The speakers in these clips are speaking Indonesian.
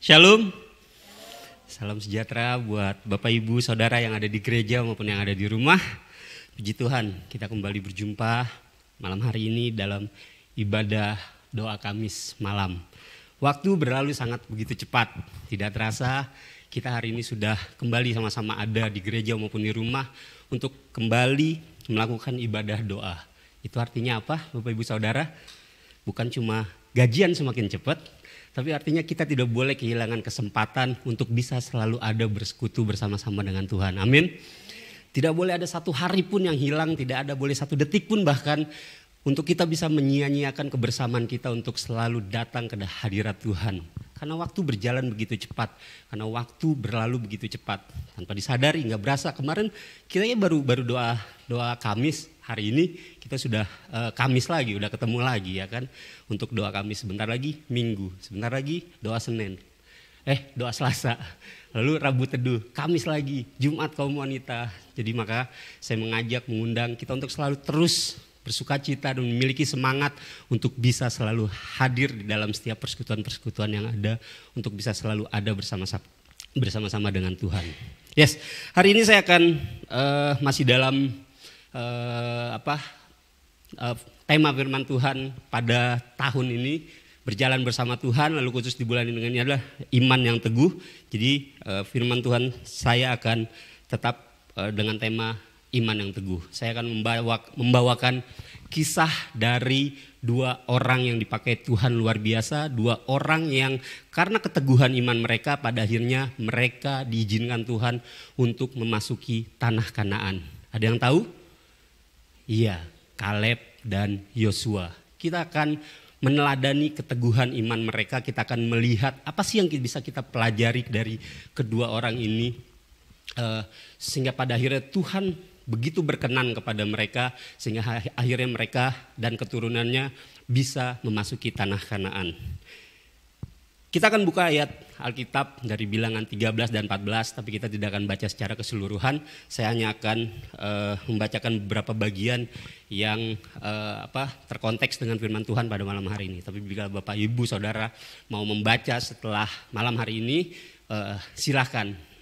Shalom, salam sejahtera buat Bapak Ibu Saudara yang ada di gereja maupun yang ada di rumah. Puji Tuhan, kita kembali berjumpa malam hari ini dalam ibadah doa Kamis malam. Waktu berlalu sangat begitu cepat, tidak terasa kita hari ini sudah kembali sama-sama ada di gereja maupun di rumah untuk kembali melakukan ibadah doa. Itu artinya apa Bapak Ibu Saudara? Bukan cuma gajian semakin cepat, tapi artinya kita tidak boleh kehilangan kesempatan untuk bisa selalu ada bersekutu bersama-sama dengan Tuhan. Amin. Tidak boleh ada satu hari pun yang hilang, tidak ada boleh satu detik pun bahkan untuk kita bisa menyia-nyiakan kebersamaan kita untuk selalu datang ke hadirat Tuhan. Karena waktu berjalan begitu cepat, karena waktu berlalu begitu cepat. Tanpa disadari, nggak berasa. Kemarin kita baru doa Kamis, hari ini kita sudah Kamis lagi, udah ketemu lagi ya kan. Untuk doa Kamis, sebentar lagi Minggu, sebentar lagi doa Senin, doa Selasa, lalu Rabu Teduh, Kamis lagi, Jumat kaum wanita. Jadi maka saya mengundang kita untuk selalu terus bersukacita dan memiliki semangat untuk bisa selalu hadir di dalam setiap persekutuan-persekutuan yang ada, untuk bisa selalu ada bersama-sama dengan Tuhan. Yes, hari ini saya akan masih dalam tema firman Tuhan pada tahun ini, berjalan bersama Tuhan, lalu khusus di bulan ini adalah iman yang teguh. Jadi firman Tuhan saya akan tetap dengan tema iman yang teguh. Saya akan membawakan kisah dari dua orang yang dipakai Tuhan luar biasa, dua orang yang karena keteguhan iman mereka pada akhirnya mereka diizinkan Tuhan untuk memasuki tanah Kanaan. Ada yang tahu? Iya, Kaleb dan Yosua. Kita akan meneladani keteguhan iman mereka, kita akan melihat apa sih yang bisa kita pelajari dari kedua orang ini. Sehingga pada akhirnya Tuhan begitu berkenan kepada mereka sehingga akhirnya mereka dan keturunannya bisa memasuki tanah Kanaan. Kita akan buka ayat Alkitab dari Bilangan 13 dan 14, tapi kita tidak akan baca secara keseluruhan. Saya hanya akan membacakan beberapa bagian yang terkonteks dengan firman Tuhan pada malam hari ini. Tapi bila Bapak Ibu Saudara mau membaca setelah malam hari ini, silakan.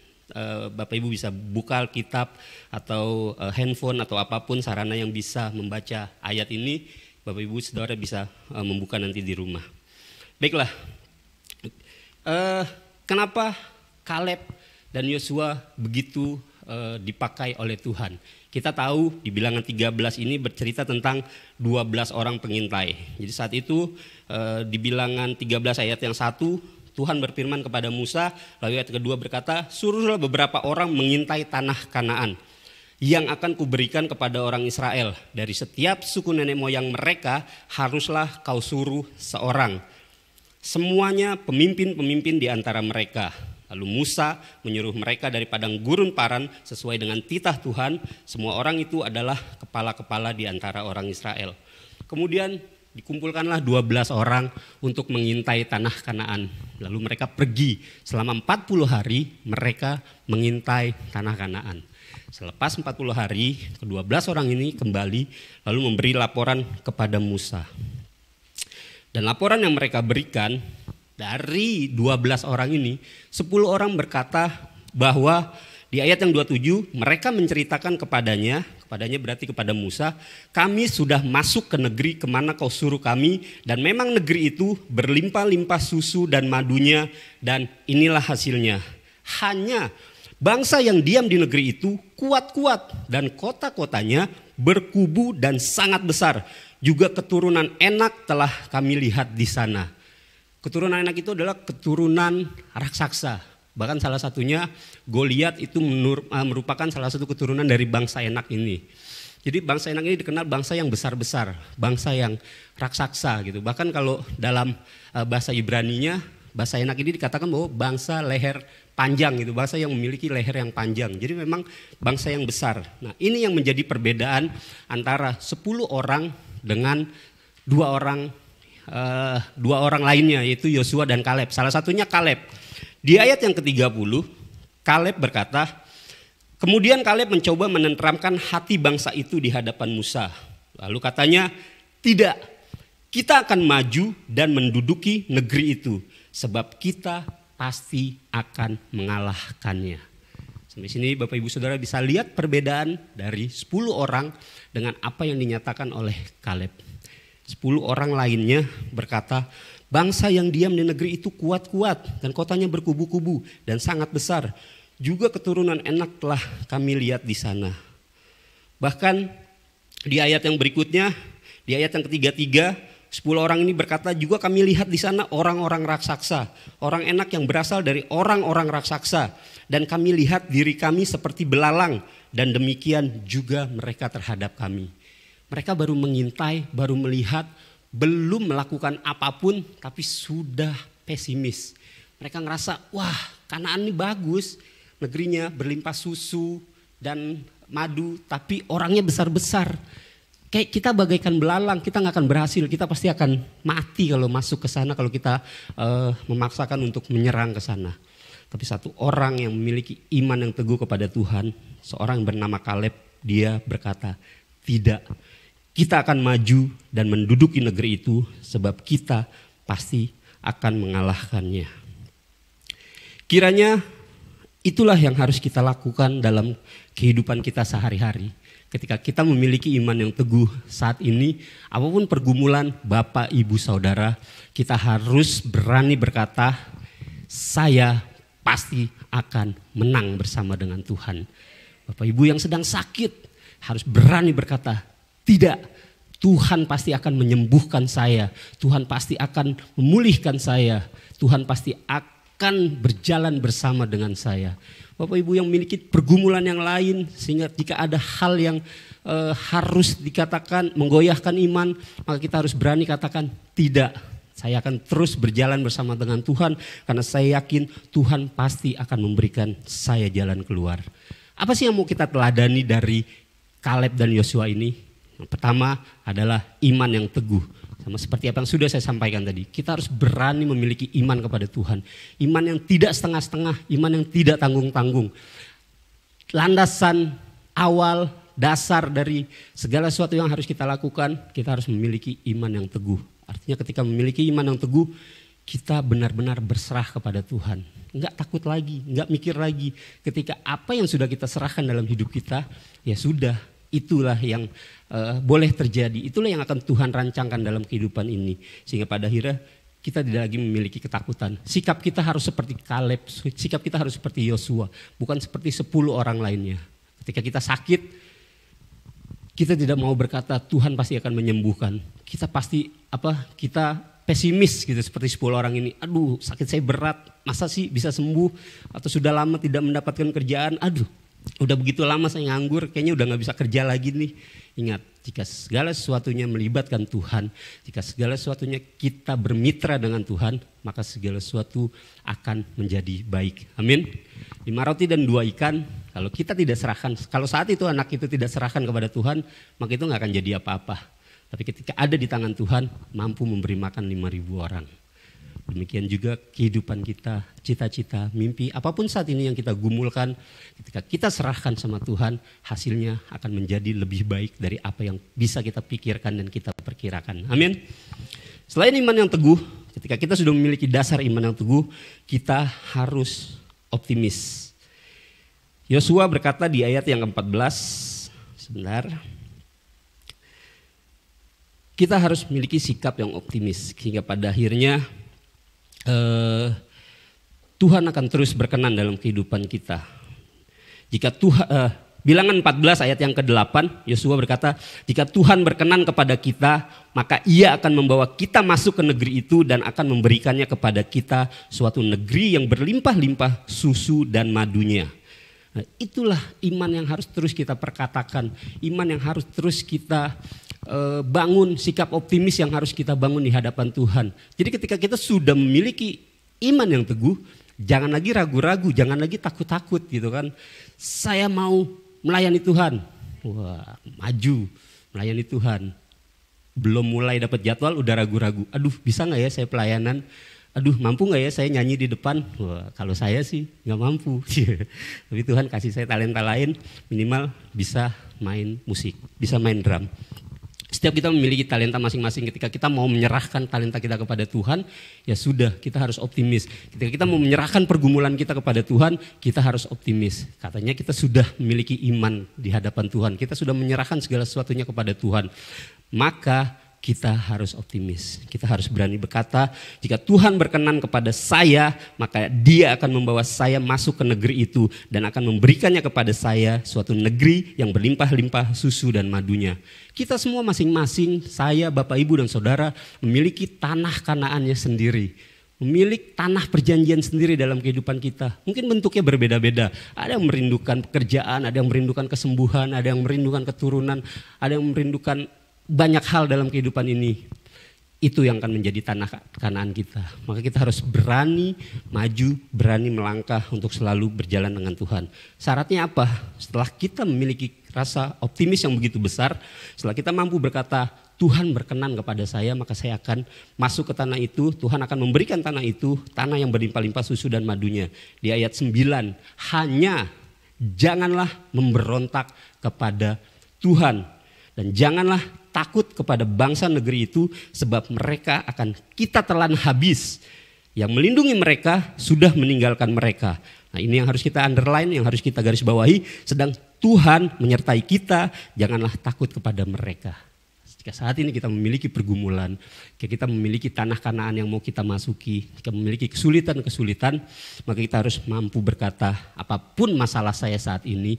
Bapak Ibu bisa buka Alkitab atau handphone atau apapun sarana yang bisa membaca ayat ini. Bapak Ibu Saudara bisa membuka nanti di rumah. Baiklah, kenapa Kaleb dan Yosua begitu dipakai oleh Tuhan? Kita tahu di Bilangan 13 ini bercerita tentang 12 orang pengintai. Jadi saat itu di Bilangan 13 ayat yang 1, Tuhan berfirman kepada Musa, lalu ayat kedua berkata, suruhlah beberapa orang mengintai tanah Kanaan yang akan kuberikan kepada orang Israel. Dari setiap suku nenek moyang mereka haruslah kau suruh seorang. Semuanya pemimpin-pemimpin di antara mereka. Lalu Musa menyuruh mereka dari padang gurun Paran sesuai dengan titah Tuhan. Semua orang itu adalah kepala-kepala di antara orang Israel. Kemudian dikumpulkanlah 12 orang untuk mengintai tanah Kanaan. Lalu mereka pergi selama 40 hari mereka mengintai tanah Kanaan. Selepas 40 hari, ke-12 orang ini kembali lalu memberi laporan kepada Musa. Dan laporan yang mereka berikan dari 12 orang ini, 10 orang berkata bahwa di ayat yang 27 mereka menceritakan kepadanya berarti kepada Musa, kami sudah masuk ke negeri kemana kau suruh kami, dan memang negeri itu berlimpah-limpah susu dan madunya, dan inilah hasilnya. Hanya bangsa yang diam di negeri itu kuat-kuat, dan kota-kotanya berkubu dan sangat besar. Juga keturunan Enak telah kami lihat di sana. Keturunan Enak itu adalah keturunan raksasa. Bahkan salah satunya Goliat itu merupakan salah satu keturunan dari bangsa Enak ini. Jadi bangsa Enak ini dikenal bangsa yang besar-besar, bangsa yang raksasa gitu. Bahkan kalau dalam bahasa Ibraninya, bahasa Enak ini dikatakan bahwa bangsa leher panjang gitu, bangsa yang memiliki leher yang panjang. Jadi memang bangsa yang besar. Nah, ini yang menjadi perbedaan antara 10 orang dengan dua orang lainnya, yaitu Yosua dan Kaleb. Salah satunya Kaleb. Di ayat yang ke-30, Kaleb berkata, kemudian Kaleb mencoba menenteramkan hati bangsa itu di hadapan Musa. Lalu katanya, tidak, kita akan maju dan menduduki negeri itu, sebab kita pasti akan mengalahkannya. Sampai sini Bapak Ibu Saudara bisa lihat perbedaan dari 10 orang dengan apa yang dinyatakan oleh Kaleb. 10 orang lainnya berkata, bangsa yang diam di negeri itu kuat-kuat dan kotanya berkubu-kubu dan sangat besar. Juga keturunan enak telah kami lihat di sana. Bahkan di ayat yang berikutnya, di ayat yang ketiga, 10 orang ini berkata, juga kami lihat di sana orang-orang raksasa, orang enak yang berasal dari orang-orang raksasa, dan kami lihat diri kami seperti belalang, dan demikian juga mereka terhadap kami. Mereka baru mengintai, baru melihat, belum melakukan apapun, tapi sudah pesimis. Mereka ngerasa, wah, Kanaan ini bagus, negerinya berlimpah susu dan madu, tapi orangnya besar-besar. Kayak kita bagaikan belalang, kita nggak akan berhasil, kita pasti akan mati kalau masuk ke sana, kalau kita memaksakan untuk menyerang ke sana. Tapi satu orang yang memiliki iman yang teguh kepada Tuhan, seorang yang bernama Kaleb, dia berkata, tidak, kita akan maju dan menduduki negeri itu sebab kita pasti akan mengalahkannya. Kiranya itulah yang harus kita lakukan dalam kehidupan kita sehari-hari. Ketika kita memiliki iman yang teguh saat ini, apapun pergumulan Bapak, Ibu, Saudara, kita harus berani berkata, saya pasti akan menang bersama dengan Tuhan. Bapak, Ibu yang sedang sakit harus berani berkata, tidak, Tuhan pasti akan menyembuhkan saya. Tuhan pasti akan memulihkan saya. Tuhan pasti akan berjalan bersama dengan saya. Bapak Ibu yang memiliki pergumulan yang lain, sehingga jika ada hal yang harus dikatakan menggoyahkan iman, maka kita harus berani katakan tidak. Saya akan terus berjalan bersama dengan Tuhan karena saya yakin Tuhan pasti akan memberikan saya jalan keluar. Apa sih yang mau kita teladani dari Kaleb dan Yosua ini? Yang pertama adalah iman yang teguh. Sama seperti apa yang sudah saya sampaikan tadi, kita harus berani memiliki iman kepada Tuhan. Iman yang tidak setengah-setengah, iman yang tidak tanggung-tanggung. Landasan awal, dasar dari segala sesuatu yang harus kita lakukan, kita harus memiliki iman yang teguh. Artinya ketika memiliki iman yang teguh, kita benar-benar berserah kepada Tuhan. Enggak takut lagi, enggak mikir lagi. Ketika apa yang sudah kita serahkan dalam hidup kita, ya sudah. Itulah yang boleh terjadi, itulah yang akan Tuhan rancangkan dalam kehidupan ini. Sehingga pada akhirnya kita tidak lagi memiliki ketakutan. Sikap kita harus seperti Kaleb, sikap kita harus seperti Yosua, bukan seperti 10 orang lainnya. Ketika kita sakit, kita tidak mau berkata Tuhan pasti akan menyembuhkan. Kita pasti kita pesimis gitu seperti 10 orang ini. Aduh, sakit saya berat, masa sih bisa sembuh? Atau sudah lama tidak mendapatkan kerjaan, aduh. Udah begitu lama saya nganggur, kayaknya udah gak bisa kerja lagi nih. Ingat, jika segala sesuatunya melibatkan Tuhan, jika segala sesuatunya kita bermitra dengan Tuhan, maka segala sesuatu akan menjadi baik. Amin. 5 roti dan 2 ikan, kalau kita tidak serahkan, kalau saat itu anak itu tidak serahkan kepada Tuhan, maka itu gak akan jadi apa-apa. Tapi ketika ada di tangan Tuhan, mampu memberi makan 5.000 orang. Demikian juga kehidupan kita, cita-cita, mimpi, apapun saat ini yang kita gumulkan, ketika kita serahkan sama Tuhan, hasilnya akan menjadi lebih baik dari apa yang bisa kita pikirkan dan kita perkirakan. Amin. Selain iman yang teguh, ketika kita sudah memiliki dasar iman yang teguh, kita harus optimis. Yosua berkata di ayat yang ke-14, sebentar. Kita harus memiliki sikap yang optimis, sehingga pada akhirnya Tuhan akan terus berkenan dalam kehidupan kita. Jika Tuhan, Bilangan 14 ayat yang ke-8, Yosua berkata, jika Tuhan berkenan kepada kita, maka Ia akan membawa kita masuk ke negeri itu dan akan memberikannya kepada kita suatu negeri yang berlimpah-limpah susu dan madunya. Nah, itulah iman yang harus terus kita perkatakan, iman yang harus terus kita bangun, sikap optimis yang harus kita bangun di hadapan Tuhan. Jadi ketika kita sudah memiliki iman yang teguh, jangan lagi ragu-ragu, jangan lagi takut-takut gitu kan. Saya mau melayani Tuhan, wah maju melayani Tuhan. Belum mulai dapat jadwal udah ragu-ragu, aduh bisa gak ya saya pelayanan, aduh mampu gak ya saya nyanyi di depan. Wah kalau saya sih gak mampu. Tapi Tuhan kasih saya talenta lain, minimal bisa main musik, bisa main drum. Setiap kita memiliki talenta masing-masing, ketika kita mau menyerahkan talenta kita kepada Tuhan, ya sudah, kita harus optimis. Ketika kita mau menyerahkan pergumulan kita kepada Tuhan, kita harus optimis. Katanya kita sudah memiliki iman di hadapan Tuhan, kita sudah menyerahkan segala sesuatunya kepada Tuhan. Maka kita harus optimis, kita harus berani berkata, jika Tuhan berkenan kepada saya, maka Dia akan membawa saya masuk ke negeri itu dan akan memberikannya kepada saya suatu negeri yang berlimpah-limpah susu dan madunya. Kita semua masing-masing, saya, Bapak, Ibu, dan Saudara memiliki tanah Kanaannya sendiri. Memiliki tanah perjanjian sendiri dalam kehidupan kita. Mungkin bentuknya berbeda-beda. Ada yang merindukan pekerjaan, ada yang merindukan kesembuhan, ada yang merindukan keturunan, ada yang merindukan banyak hal dalam kehidupan ini. Itu yang akan menjadi tanah Kanaan kita. Maka kita harus berani maju, berani melangkah untuk selalu berjalan dengan Tuhan. Syaratnya apa? Setelah kita memiliki rasa optimis yang begitu besar, setelah kita mampu berkata, Tuhan berkenan kepada saya, maka saya akan masuk ke tanah itu. Tuhan akan memberikan tanah itu, tanah yang berlimpah-limpah susu dan madunya. Di ayat 9, hanya janganlah memberontak kepada Tuhan. Dan janganlah takut kepada bangsa negeri itu, sebab mereka akan kita telan habis. Yang melindungi mereka sudah meninggalkan mereka. Nah, ini yang harus kita underline, yang harus kita garis bawahi. Sedang Tuhan menyertai kita, janganlah takut kepada mereka. Jika saat ini kita memiliki pergumulan, jika kita memiliki tanah Kanaan yang mau kita masuki, jika memiliki kesulitan-kesulitan, maka kita harus mampu berkata, apapun masalah saya saat ini,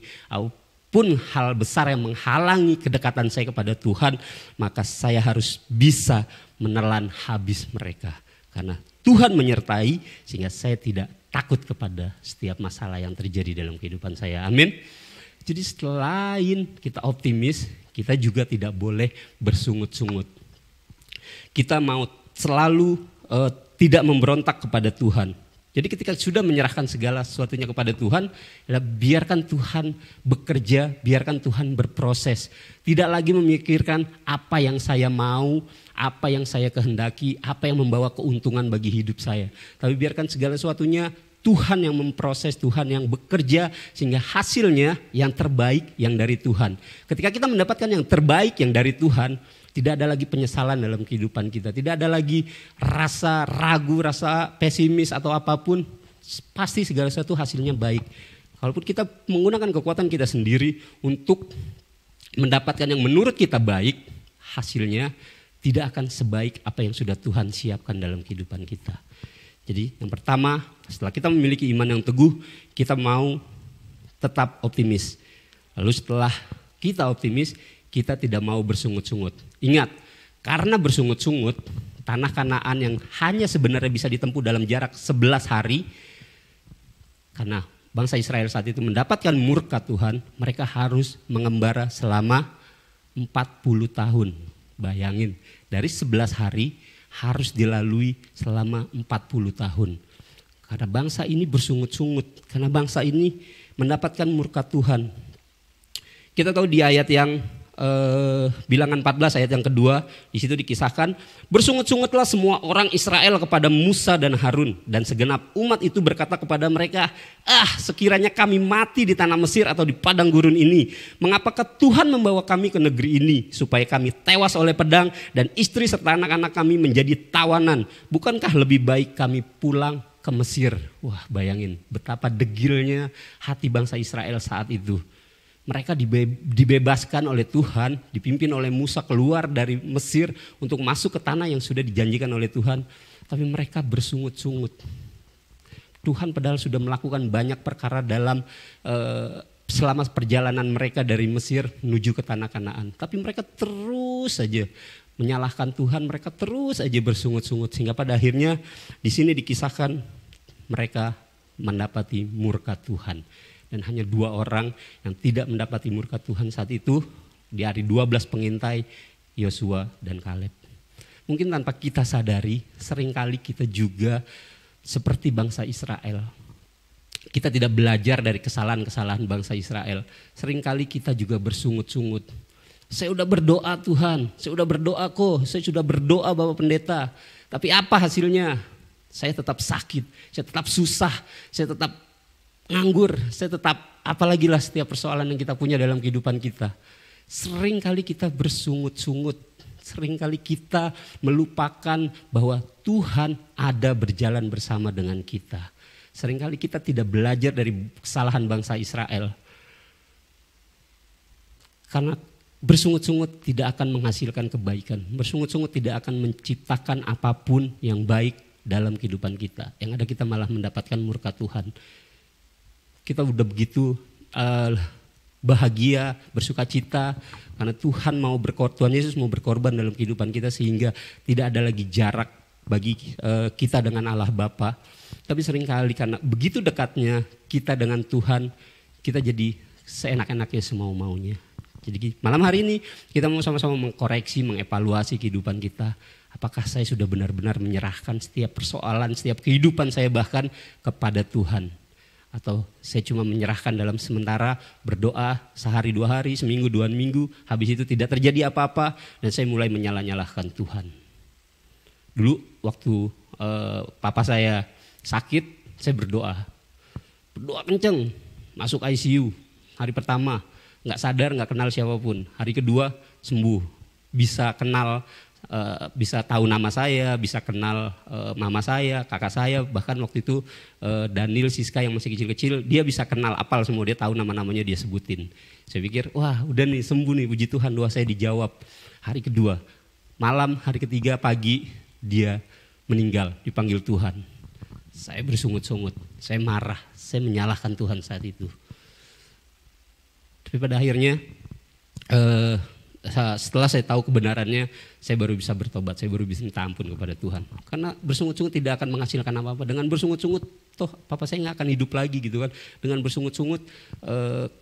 pun hal besar yang menghalangi kedekatan saya kepada Tuhan, maka saya harus bisa menelan habis mereka. Karena Tuhan menyertai sehingga saya tidak takut kepada setiap masalah yang terjadi dalam kehidupan saya. Amin. Jadi selain kita optimis, kita juga tidak boleh bersungut-sungut. Kita mau selalu tidak memberontak kepada Tuhan. Jadi ketika sudah menyerahkan segala sesuatunya kepada Tuhan, biarkan Tuhan bekerja, biarkan Tuhan berproses. Tidak lagi memikirkan apa yang saya mau, apa yang saya kehendaki, apa yang membawa keuntungan bagi hidup saya. Tapi biarkan segala sesuatunya Tuhan yang memproses, Tuhan yang bekerja sehingga hasilnya yang terbaik yang dari Tuhan. Ketika kita mendapatkan yang terbaik yang dari Tuhan, tidak ada lagi penyesalan dalam kehidupan kita. Tidak ada lagi rasa ragu, rasa pesimis atau apapun. Pasti segala sesuatu hasilnya baik. Kalaupun kita menggunakan kekuatan kita sendiri untuk mendapatkan yang menurut kita baik, hasilnya tidak akan sebaik apa yang sudah Tuhan siapkan dalam kehidupan kita. Jadi yang pertama, setelah kita memiliki iman yang teguh, kita mau tetap optimis. Lalu setelah kita optimis, kita tidak mau bersungut-sungut. Ingat, karena bersungut-sungut, tanah Kanaan yang hanya sebenarnya bisa ditempuh dalam jarak 11 hari, karena bangsa Israel saat itu mendapatkan murka Tuhan, mereka harus mengembara selama 40 tahun. Bayangin, dari 11 hari harus dilalui selama 40 tahun. Karena bangsa ini bersungut-sungut, karena bangsa ini mendapatkan murka Tuhan. Kita tahu di ayat yang Bilangan 14 ayat yang kedua, di situ dikisahkan, bersungut-sungutlah semua orang Israel kepada Musa dan Harun, dan segenap umat itu berkata kepada mereka, sekiranya kami mati di tanah Mesir atau di padang gurun ini, mengapakah Tuhan membawa kami ke negeri ini supaya kami tewas oleh pedang dan istri serta anak-anak kami menjadi tawanan? Bukankah lebih baik kami pulang ke Mesir? Wah, bayangin betapa degilnya hati bangsa Israel saat itu. Mereka dibebaskan oleh Tuhan, dipimpin oleh Musa keluar dari Mesir untuk masuk ke tanah yang sudah dijanjikan oleh Tuhan. Tapi mereka bersungut-sungut. Tuhan padahal sudah melakukan banyak perkara dalam selama perjalanan mereka dari Mesir menuju ke tanah Kanaan. Tapi mereka terus saja menyalahkan Tuhan, mereka terus saja bersungut-sungut. Sehingga pada akhirnya di sini dikisahkan mereka mendapati murka Tuhan. Dan hanya 2 orang yang tidak mendapati murka Tuhan saat itu, di hari 12 pengintai, Yosua dan Kaleb. Mungkin tanpa kita sadari, seringkali kita juga seperti bangsa Israel. Kita tidak belajar dari kesalahan-kesalahan bangsa Israel. Seringkali kita juga bersungut-sungut. Saya sudah berdoa Tuhan, saya sudah berdoa kok, saya sudah berdoa Bapak Pendeta. Tapi apa hasilnya? Saya tetap sakit, saya tetap susah, saya tetap nganggur, saya tetap, apalagi lah setiap persoalan yang kita punya dalam kehidupan kita. Sering kali kita bersungut-sungut. seringkali kita melupakan bahwa Tuhan ada berjalan bersama dengan kita. Seringkali kita tidak belajar dari kesalahan bangsa Israel. Karena bersungut-sungut tidak akan menghasilkan kebaikan. Bersungut-sungut tidak akan menciptakan apapun yang baik dalam kehidupan kita. Yang ada kita malah mendapatkan murka Tuhan. Kita udah begitu bahagia, bersuka cita karena Tuhan Tuhan Yesus mau berkorban dalam kehidupan kita sehingga tidak ada lagi jarak bagi kita dengan Allah Bapa. Tapi seringkali karena begitu dekatnya kita dengan Tuhan, kita jadi seenak-enaknya semau-maunya. Jadi malam hari ini kita mau sama-sama mengkoreksi, mengevaluasi kehidupan kita. Apakah saya sudah benar-benar menyerahkan setiap persoalan, setiap kehidupan saya bahkan kepada Tuhan? Atau saya cuma menyerahkan dalam sementara, berdoa sehari, 2 hari, seminggu, 2 minggu, habis itu tidak terjadi apa-apa dan saya mulai menyalah-nyalahkan Tuhan. Dulu waktu papa saya sakit, saya berdoa kenceng, masuk ICU, hari pertama nggak sadar, nggak kenal siapapun, hari kedua sembuh, bisa kenal, bisa tahu nama saya, bisa kenal mama saya, kakak saya, bahkan waktu itu Daniel, Siska yang masih kecil-kecil, dia bisa kenal, apal semua, dia tahu nama-namanya, dia sebutin. Saya pikir, wah udah nih sembuh nih, puji Tuhan, doa saya dijawab. Hari kedua, malam, hari ketiga pagi, dia meninggal, dipanggil Tuhan. Saya bersungut-sungut, saya marah, saya menyalahkan Tuhan saat itu. Tapi pada akhirnya setelah saya tahu kebenarannya, saya baru bisa bertobat, saya baru bisa minta ampun kepada Tuhan. Karena bersungut-sungut tidak akan menghasilkan apa-apa. Dengan bersungut-sungut, toh papa saya nggak akan hidup lagi gitu kan. Dengan bersungut-sungut,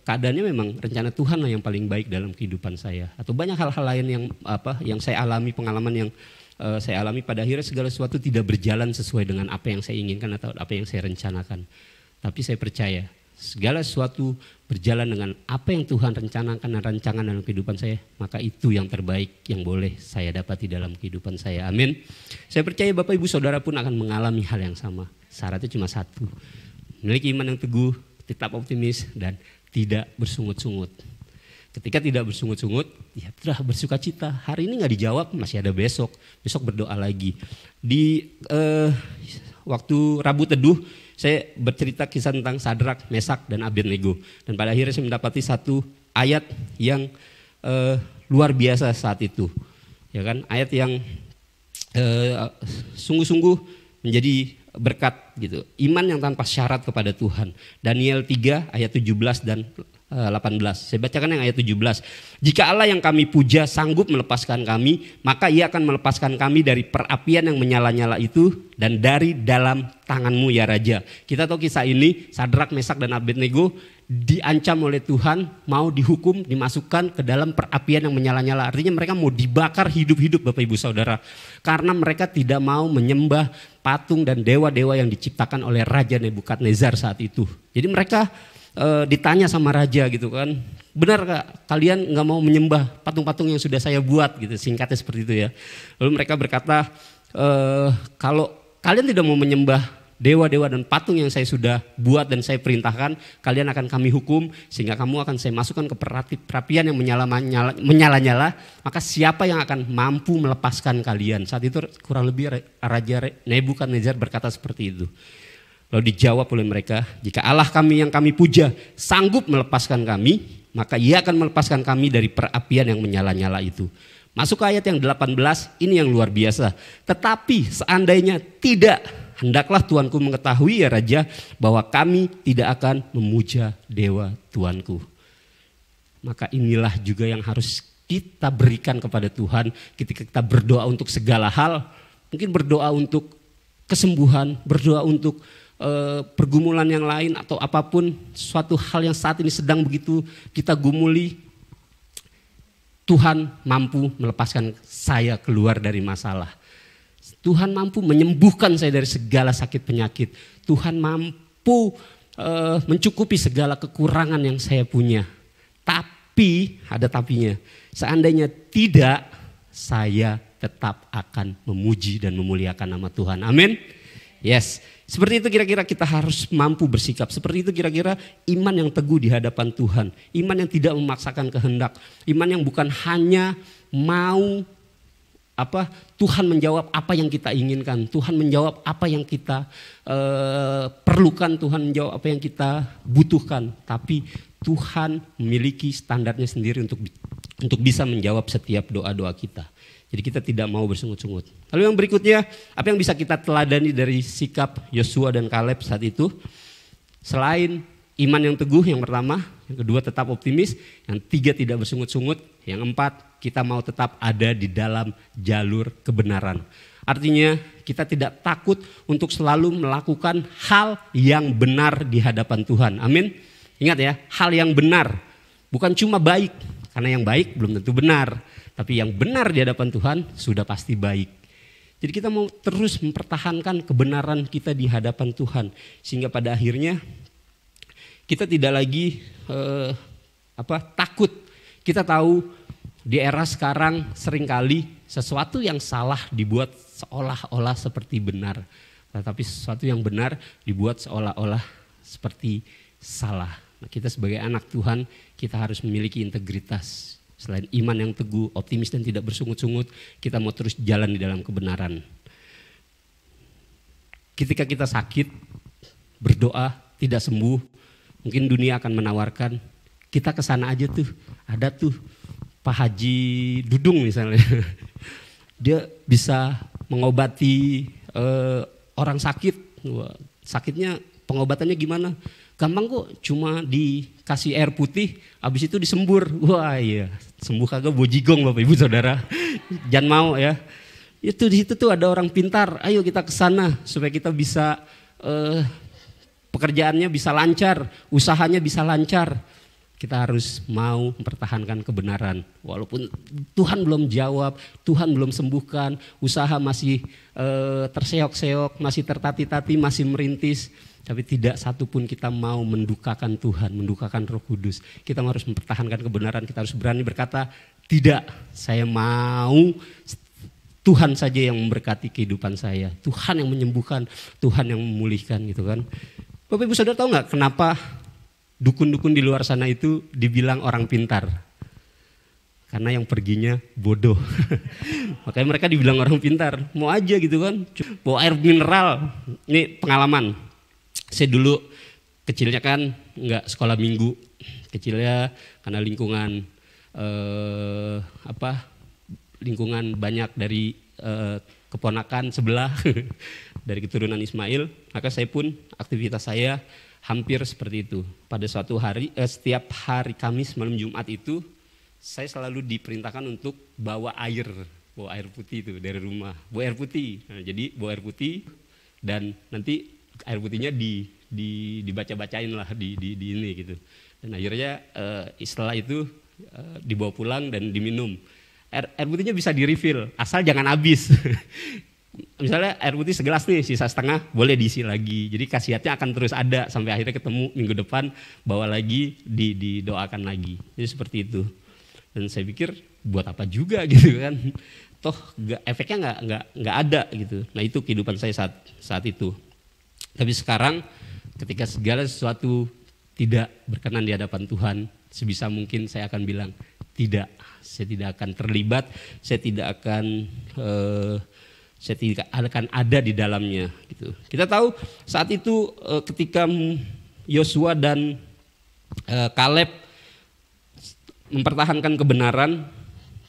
keadaannya memang rencana Tuhan lah yang paling baik dalam kehidupan saya. Atau banyak hal-hal lain yang saya alami, pengalaman yang saya alami, pada akhirnya segala sesuatu tidak berjalan sesuai dengan apa yang saya inginkan atau apa yang saya rencanakan. Tapi saya percaya, segala sesuatu berjalan dengan apa yang Tuhan rencanakan dan rancangan dalam kehidupan saya, maka itu yang terbaik yang boleh saya dapati dalam kehidupan saya. Amin. Saya percaya Bapak Ibu Saudara pun akan mengalami hal yang sama. Syaratnya cuma satu, memiliki iman yang teguh, tetap optimis dan tidak bersungut-sungut. Ketika tidak bersungut-sungut, ya sudah bersuka cita. Hari ini nggak dijawab, masih ada besok. Besok berdoa lagi. Di waktu Rabu Teduh, saya bercerita kisah tentang Sadrak, Mesak, dan Abednego. Dan pada akhirnya saya mendapati satu ayat yang luar biasa saat itu. Ya kan? Ayat yang sungguh-sungguh menjadi berkat gitu. Iman yang tanpa syarat kepada Tuhan. Daniel 3 ayat 17 dan 18. Saya bacakan yang ayat 17. Jika Allah yang kami puja sanggup melepaskan kami, maka ia akan melepaskan kami dari perapian yang menyala-nyala itu dan dari dalam tanganmu ya Raja. Kita tahu kisah ini, Sadrak, Mesak, dan Abednego diancam oleh Tuhan, mau dihukum, dimasukkan ke dalam perapian yang menyala-nyala. Artinya mereka mau dibakar hidup-hidup Bapak Ibu Saudara. Karena mereka tidak mau menyembah patung dan dewa-dewa yang diciptakan oleh Raja Nebukadnezar saat itu. Jadi mereka ditanya sama raja gitu kan, benar gak kalian gak mau menyembah patung-patung yang sudah saya buat gitu, singkatnya seperti itu ya. Lalu mereka berkata, kalau kalian tidak mau menyembah dewa-dewa dan patung yang saya sudah buat dan saya perintahkan, kalian akan kami hukum sehingga kamu akan saya masukkan ke perapian yang menyala-nyala, maka siapa yang akan mampu melepaskan kalian? Saat itu kurang lebih Raja Nebukadnezar berkata seperti itu. Lalu dijawab oleh mereka, jika Allah kami yang kami puja sanggup melepaskan kami, maka ia akan melepaskan kami dari perapian yang menyala-nyala itu. Masuk ke ayat yang 18, ini yang luar biasa. Tetapi seandainya tidak, hendaklah Tuanku mengetahui ya Raja, bahwa kami tidak akan memuja dewa Tuanku. Maka inilah juga yang harus kita berikan kepada Tuhan ketika kita berdoa untuk segala hal. Mungkin berdoa untuk kesembuhan, berdoa untuk pergumulan yang lain atau apapun, suatu hal yang saat ini sedang begitu kita gumuli, Tuhan mampu melepaskan saya keluar dari masalah. Tuhan mampu menyembuhkan saya dari segala sakit penyakit. Tuhan mampu mencukupi segala kekurangan yang saya punya. Tapi, ada tapinya, seandainya tidak, saya tetap akan memuji dan memuliakan nama Tuhan. Amin. Yes, seperti itu kira-kira kita harus mampu bersikap. Seperti itu kira-kira iman yang teguh di hadapan Tuhan. Iman yang tidak memaksakan kehendak. Iman yang bukan hanya mau Tuhan menjawab apa yang kita inginkan, Tuhan menjawab apa yang kita perlukan, Tuhan menjawab apa yang kita butuhkan. Tapi Tuhan memiliki standarnya sendiri untuk bisa menjawab setiap doa-doa kita. Jadi kita tidak mau bersungut-sungut. Lalu yang berikutnya, apa yang bisa kita teladani dari sikap Yosua dan Kaleb saat itu? Selain iman yang teguh yang pertama, yang kedua tetap optimis, yang tiga tidak bersungut-sungut, yang empat kita mau tetap ada di dalam jalur kebenaran. Artinya kita tidak takut untuk selalu melakukan hal yang benar di hadapan Tuhan. Amin. Ingat ya, hal yang benar, bukan cuma baik, karena yang baik belum tentu benar, tapi yang benar di hadapan Tuhan sudah pasti baik. Jadi kita mau terus mempertahankan kebenaran kita di hadapan Tuhan, sehingga pada akhirnya kita tidak lagi takut. Kita tahu di era sekarang seringkali sesuatu yang salah dibuat seolah-olah seperti benar, tetapi sesuatu yang benar dibuat seolah-olah seperti salah. Nah, kita sebagai anak Tuhan, kita harus memiliki integritas. Selain iman yang teguh, optimis dan tidak bersungut-sungut, kita mau terus jalan di dalam kebenaran. Ketika kita sakit, berdoa, tidak sembuh, mungkin dunia akan menawarkan, kita ke sana aja tuh, ada tuh Pak Haji Dudung misalnya. Dia bisa mengobati orang sakit. Sakitnya pengobatannya gimana? Gampang kok, cuma dikasih air putih, habis itu disembur. Wah iya, sembuh kagak bojigong Bapak Ibu Saudara. Jangan mau ya. Itu di situ tuh ada orang pintar. Ayo kita ke sana supaya kita bisa pekerjaannya bisa lancar, usahanya bisa lancar. Kita harus mau mempertahankan kebenaran. Walaupun Tuhan belum jawab, Tuhan belum sembuhkan, usaha masih terseok-seok, masih tertati-tati, masih merintis. Tapi tidak satu pun kita mau mendukakan Tuhan, mendukakan Roh Kudus. Kita harus mempertahankan kebenaran, kita harus berani berkata, tidak, saya mau Tuhan saja yang memberkati kehidupan saya. Tuhan yang menyembuhkan, Tuhan yang memulihkan gitu kan. Bapak Ibu Saudara tahu gak kenapa dukun-dukun di luar sana itu dibilang orang pintar? Karena yang perginya bodoh. Makanya mereka dibilang orang pintar. Mau aja gitu kan, bawa air mineral. Ini pengalaman. Saya dulu kecilnya kan nggak sekolah minggu, kecilnya karena lingkungan lingkungan banyak dari keponakan sebelah dari keturunan Ismail, maka saya pun aktivitas saya hampir seperti itu. Pada suatu hari, setiap hari Kamis malam Jumat itu saya selalu diperintahkan untuk bawa air putih itu dari rumah, bawa air putih. Nah, jadi bawa air putih dan nanti air putihnya dibaca-bacain lah di ini gitu. Dan akhirnya setelah itu dibawa pulang dan diminum. Air putihnya bisa di-refill, asal jangan habis. Misalnya air putih segelas nih, sisa setengah boleh diisi lagi. Jadi khasiatnya akan terus ada sampai akhirnya ketemu minggu depan, bawa lagi, didoakan lagi. Jadi seperti itu. Dan saya pikir buat apa juga gitu kan. Toh efeknya nggak ada gitu. Nah itu kehidupan saya saat itu. Tapi sekarang ketika segala sesuatu tidak berkenan di hadapan Tuhan, sebisa mungkin saya akan bilang tidak. Saya tidak akan terlibat, saya tidak akan ada di dalamnya gitu. Kita tahu saat itu ketika Yosua dan Kaleb mempertahankan kebenaran,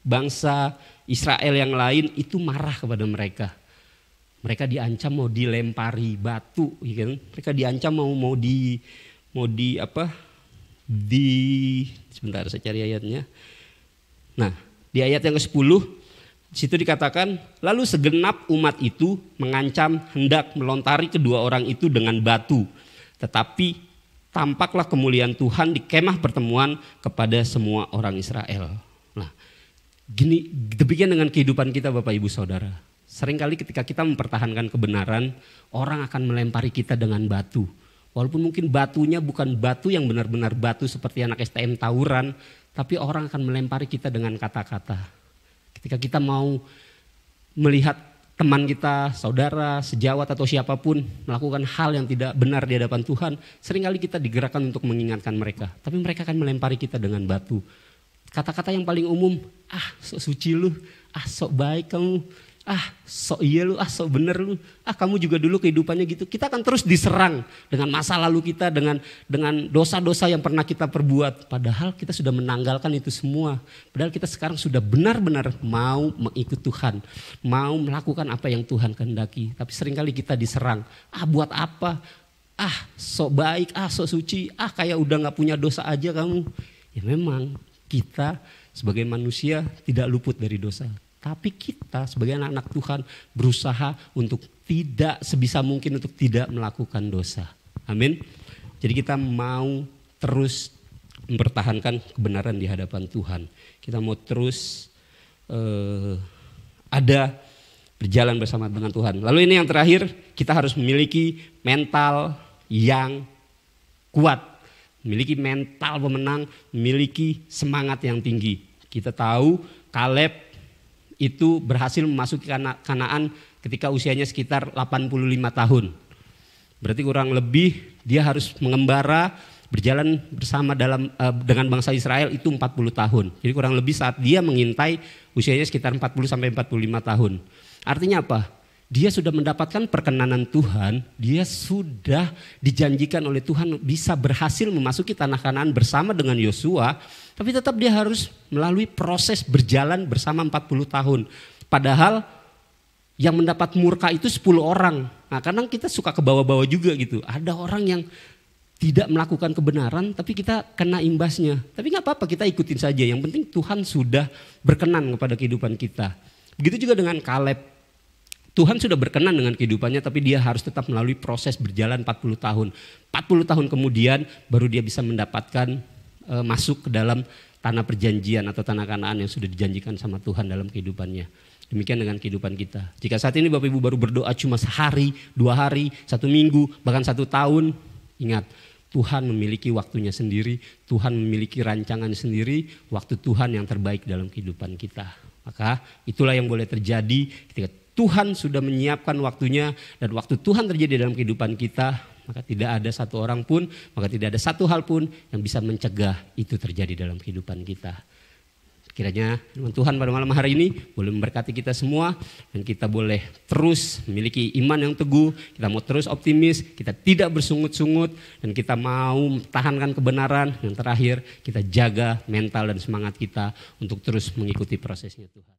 bangsa Israel yang lain itu marah kepada mereka. Mereka diancam mau dilempari batu, gitu. Mereka diancam sebentar saya cari ayatnya. Nah, di ayat yang ke-10 situ dikatakan, lalu segenap umat itu mengancam hendak melontari kedua orang itu dengan batu. Tetapi tampaklah kemuliaan Tuhan di kemah pertemuan kepada semua orang Israel. Nah, gini, demikian dengan kehidupan kita Bapak Ibu Saudara. Seringkali ketika kita mempertahankan kebenaran, orang akan melempari kita dengan batu. Walaupun mungkin batunya bukan batu yang benar-benar batu seperti anak STM tawuran, tapi orang akan melempari kita dengan kata-kata. Ketika kita mau melihat teman kita, saudara, sejawat atau siapapun melakukan hal yang tidak benar di hadapan Tuhan, seringkali kita digerakkan untuk mengingatkan mereka. Tapi mereka akan melempari kita dengan batu. Kata-kata yang paling umum, so suci lu, sok baik kamu, sok iya lu, sok bener lu, kamu juga dulu kehidupannya gitu. Kita akan terus diserang dengan masa lalu kita, dengan dosa-dosa yang pernah kita perbuat. Padahal kita sudah menanggalkan itu semua. Padahal kita sekarang sudah benar-benar mau mengikut Tuhan, mau melakukan apa yang Tuhan kehendaki. Tapi seringkali kita diserang, buat apa? Sok baik, sok suci, kayak udah gak punya dosa aja kamu. Ya memang kita sebagai manusia tidak luput dari dosa. Tapi kita sebagai anak-anak Tuhan berusaha untuk tidak sebisa mungkin untuk tidak melakukan dosa. Amin. Jadi kita mau terus mempertahankan kebenaran di hadapan Tuhan. Kita mau terus ada berjalan bersama dengan Tuhan. Lalu ini yang terakhir, kita harus memiliki mental yang kuat. Memiliki mental pemenang, memiliki semangat yang tinggi. Kita tahu Kaleb itu berhasil memasuki Kanaan ketika usianya sekitar 85 tahun. Berarti kurang lebih dia harus mengembara berjalan bersama dengan bangsa Israel itu 40 tahun. Jadi kurang lebih saat dia mengintai usianya sekitar 40 sampai 45 tahun. Artinya apa? Dia sudah mendapatkan perkenanan Tuhan, dia sudah dijanjikan oleh Tuhan bisa berhasil memasuki tanah Kanaan bersama dengan Yosua. Tapi tetap dia harus melalui proses berjalan bersama 40 tahun. Padahal yang mendapat murka itu 10 orang. Nah, kadang kita suka ke bawah-bawah juga gitu. Ada orang yang tidak melakukan kebenaran tapi kita kena imbasnya. Tapi gak apa-apa, kita ikutin saja. Yang penting Tuhan sudah berkenan kepada kehidupan kita. Begitu juga dengan Kaleb. Tuhan sudah berkenan dengan kehidupannya tapi dia harus tetap melalui proses berjalan 40 tahun. 40 tahun kemudian baru dia bisa mendapatkan masuk ke dalam tanah perjanjian atau tanah Kanaan yang sudah dijanjikan sama Tuhan dalam kehidupannya. Demikian dengan kehidupan kita. Jika saat ini Bapak Ibu baru berdoa cuma sehari, 2 hari, 1 minggu, bahkan 1 tahun, ingat Tuhan memiliki waktunya sendiri, Tuhan memiliki rancangan sendiri, waktu Tuhan yang terbaik dalam kehidupan kita. Maka itulah yang boleh terjadi ketika Tuhan sudah menyiapkan waktunya dan waktu Tuhan terjadi dalam kehidupan kita, maka tidak ada satu orang pun, maka tidak ada satu hal pun yang bisa mencegah itu terjadi dalam kehidupan kita. Kiranya Tuhan pada malam hari ini boleh memberkati kita semua dan kita boleh terus memiliki iman yang teguh, kita mau terus optimis, kita tidak bersungut-sungut dan kita mau mempertahankan kebenaran. Yang terakhir kita jaga mental dan semangat kita untuk terus mengikuti prosesnya Tuhan.